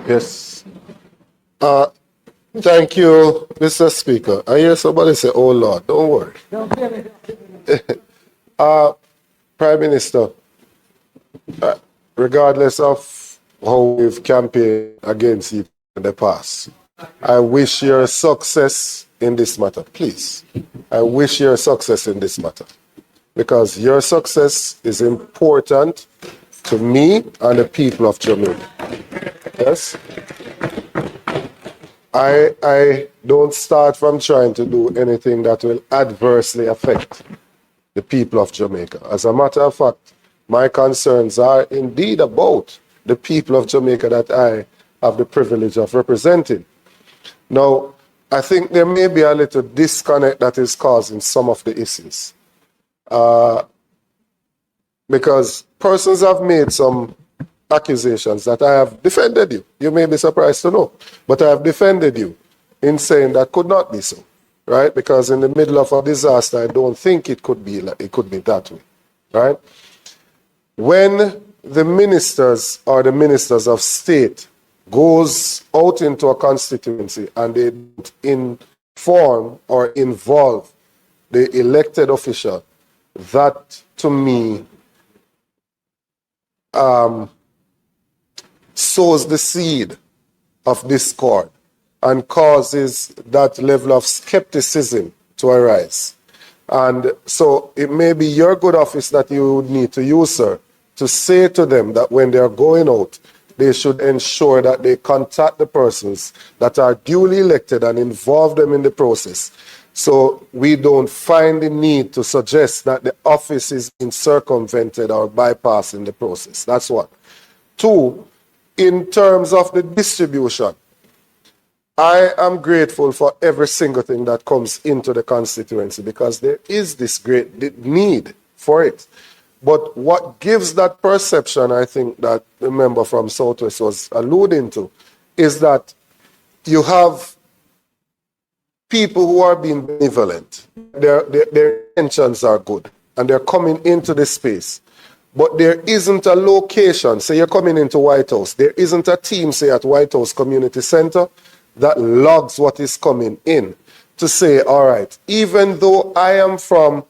Yes. Uh, Thank you, Mr. Speaker. I hear somebody say, oh Lord, don't worry. Prime Minister, regardless of how we've campaigned against you in the past, I wish you success in this matter, please. I wish you success in this matter because your success is important to me and the people of Jamaica. Yes? I don't start from trying to do anything that will adversely affect the people of Jamaica. As a matter of fact, my concerns are indeed about the people of Jamaica that I have the privilege of representing. Now, I think there may be a little disconnect that is causing some of the issues. Because persons have made some accusations that I have defended you. You may be surprised to know, but I have defended you in saying that could not be so, right? Because in the middle of a disaster, I don't think it could be that way, right? When the ministers or the ministers of state goes out into a constituency and they don't inform or involve the elected official, that to me sows the seed of discord and causes that level of skepticism to arise. And so it may be your good office that you would need to use, sir, to say to them that when they're going out, they should ensure that they contact the persons that are duly elected and involve them in the process. So we don't find the need to suggest that the office is being circumvented or bypassing the process. That's one. Two, in terms of the distribution, I am grateful for every single thing that comes into the constituency because there is this great need for it. But what gives that perception, I think, that the member from Southwest was alluding to, is that you have people who are being benevolent. Their intentions are good, and they're coming into this space. But there isn't a location. Say you're coming into White House. There isn't a team, say, at White House Community Center that logs what is coming in to say, all right, even though I am from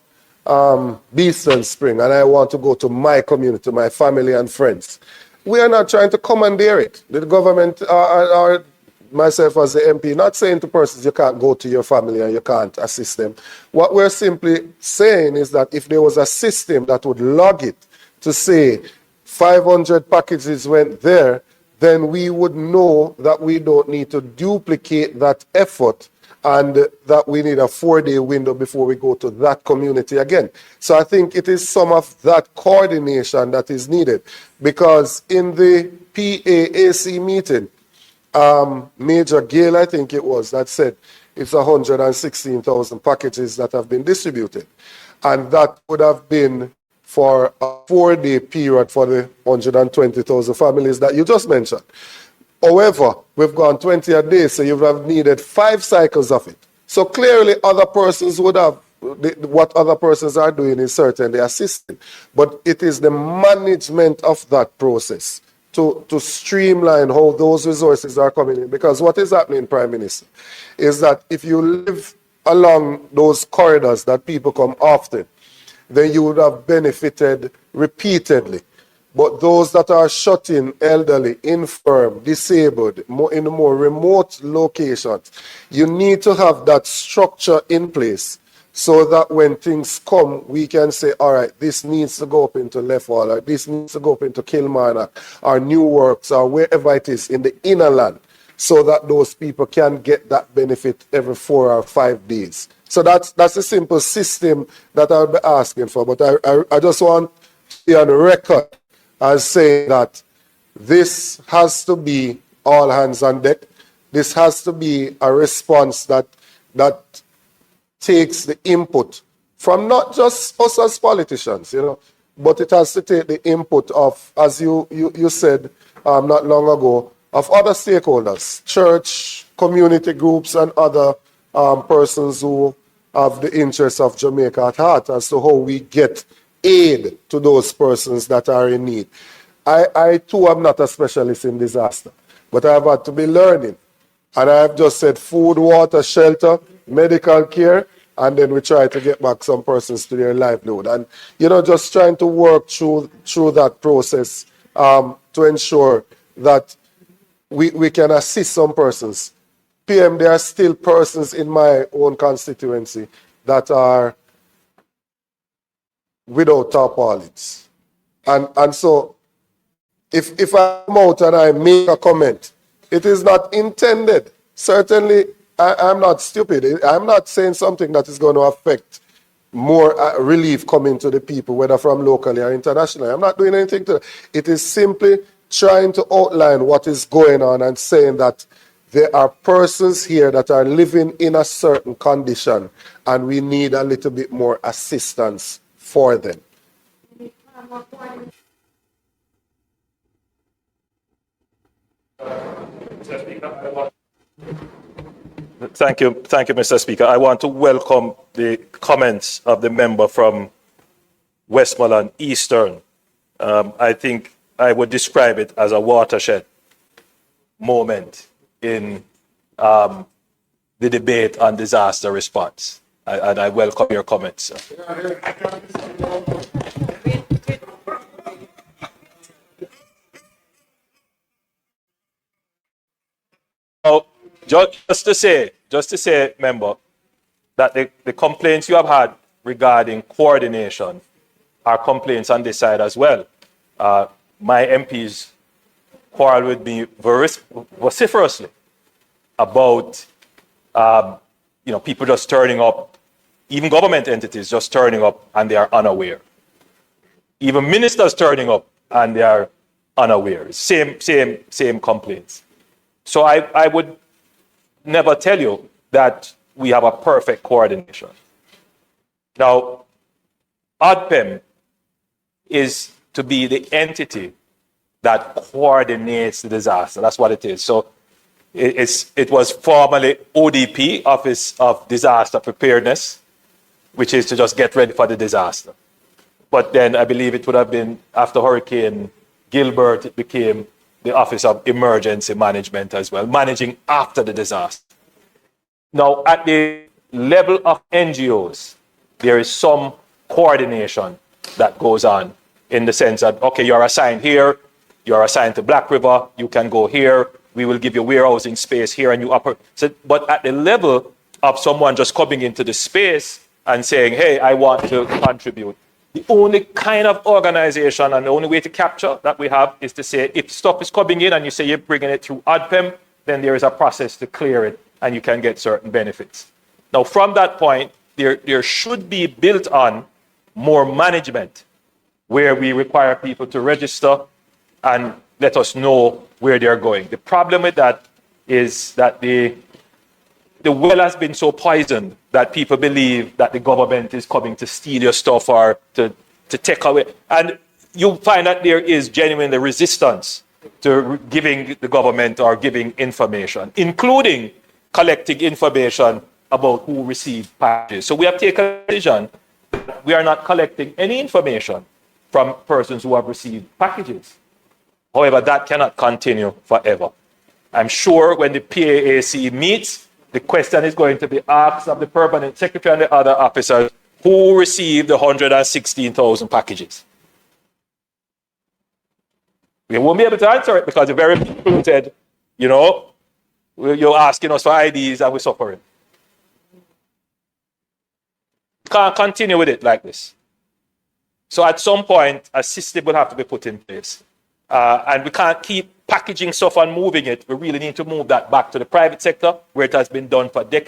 Beeston Spring and I want to go to my community, my family and friends, we are not trying to commandeer it. The government or myself as the MP, not saying to persons you can't go to your family and you can't assist them. What we're simply saying is that if there was a system that would log it to say 500 packages went there, then we would know that we don't need to duplicate that effort and that we need a 4-day window before we go to that community again. So I think it is some of that coordination that is needed because in the PAAC meeting, Major Gale, I think it was, that said it's 116,000 packages that have been distributed. And that would have been for a 4-day period for the 120,000 families that you just mentioned. However, we've gone 20 a day, so you would have needed 5 cycles of it. So clearly other persons would have, what other persons are doing is certainly assisting. But it is the management of that process to streamline how those resources are coming in. Because what is happening, Prime Minister, is that if you live along those corridors that people come often, then you would have benefited repeatedly. But those that are shut in, elderly, infirm, disabled, in more remote locations, you need to have that structure in place so that when things come, we can say, all right, this needs to go up into Lefwall, or this needs to go up into Kilmarnock, or New Works, or wherever it is in the inner land, so that those people can get that benefit every 4 or 5 days. So that's a simple system that I'll be asking for. But I just want to be on record as saying that this has to be all hands on deck. This has to be a response that takes the input from not just us as politicians, but it has to take the input of, as you said not long ago, of other stakeholders, church, community groups, and other persons who have the interests of Jamaica at heart as to how we get aid to those persons that are in need. I too am not a specialist in disaster, but I've had to be learning. And I've just said food, water, shelter, medical care, and then we try to get back some persons to their livelihood. And, you know, just trying to work through that process to ensure that we can assist some persons. PM, there are still persons in my own constituency that are without tarpaulins. And so if I come out and I make a comment, it is not intended. Certainly, I'm not stupid. I'm not saying something that is going to affect more relief coming to the people, whether from locally or internationally. I'm not doing anything to that. It is simply trying to outline what is going on and saying that there are persons here that are living in a certain condition and we need a little bit more assistance for them. Thank you, Mr. Speaker. I want to welcome the comments of the member from Westmoreland Eastern. I think I would describe it as a watershed moment in the debate on disaster response. And I welcome your comments. Now, just to say, member, that the complaints you have had regarding coordination are complaints on this side as well. My MPs quarrel with me vociferously about people just turning up, even government entities just turning up and they are unaware. Even ministers turning up and they are unaware. Same complaints. So I would never tell you that we have a perfect coordination. Now, ODPEM is to be the entity that coordinates the disaster. That's what it is. So it was formerly ODP, Office of Disaster Preparedness, which is to just get ready for the disaster. But then I believe it would have been after Hurricane Gilbert, it became the Office of Emergency Management as well, managing after the disaster. Now, at the level of NGOs, there is some coordination that goes on in the sense that, okay, you're assigned here, you're assigned to Black River, you can go here, we will give you warehousing space here, and you operate. So, but at the level of someone just coming into the space and saying, hey, I want to contribute, the only kind of organization and the only way to capture that we have is to say, if stuff is coming in and you say you're bringing it through ODPEM, then there is a process to clear it and you can get certain benefits. Now, from that point, there should be built on more management where we require people to register and let us know where they're going. The problem with that is that the well has been so poisoned that people believe that the government is coming to steal your stuff or to take away. And you find that there is genuinely resistance to giving the government or giving information, including collecting information about who received packages. So we have taken a decision that we are not collecting any information from persons who have received packages. However, that cannot continue forever. I'm sure when the PAAC meets, the question is going to be asked of the permanent secretary and the other officers who received the 116,000 packages. We won't be able to answer it because the very people who said, you're asking us for IDs and we're suffering. Can't continue with it like this. So at some point, a system will have to be put in place. And we can't keep packaging stuff and moving it. We really need to move that back to the private sector where it has been done for decades.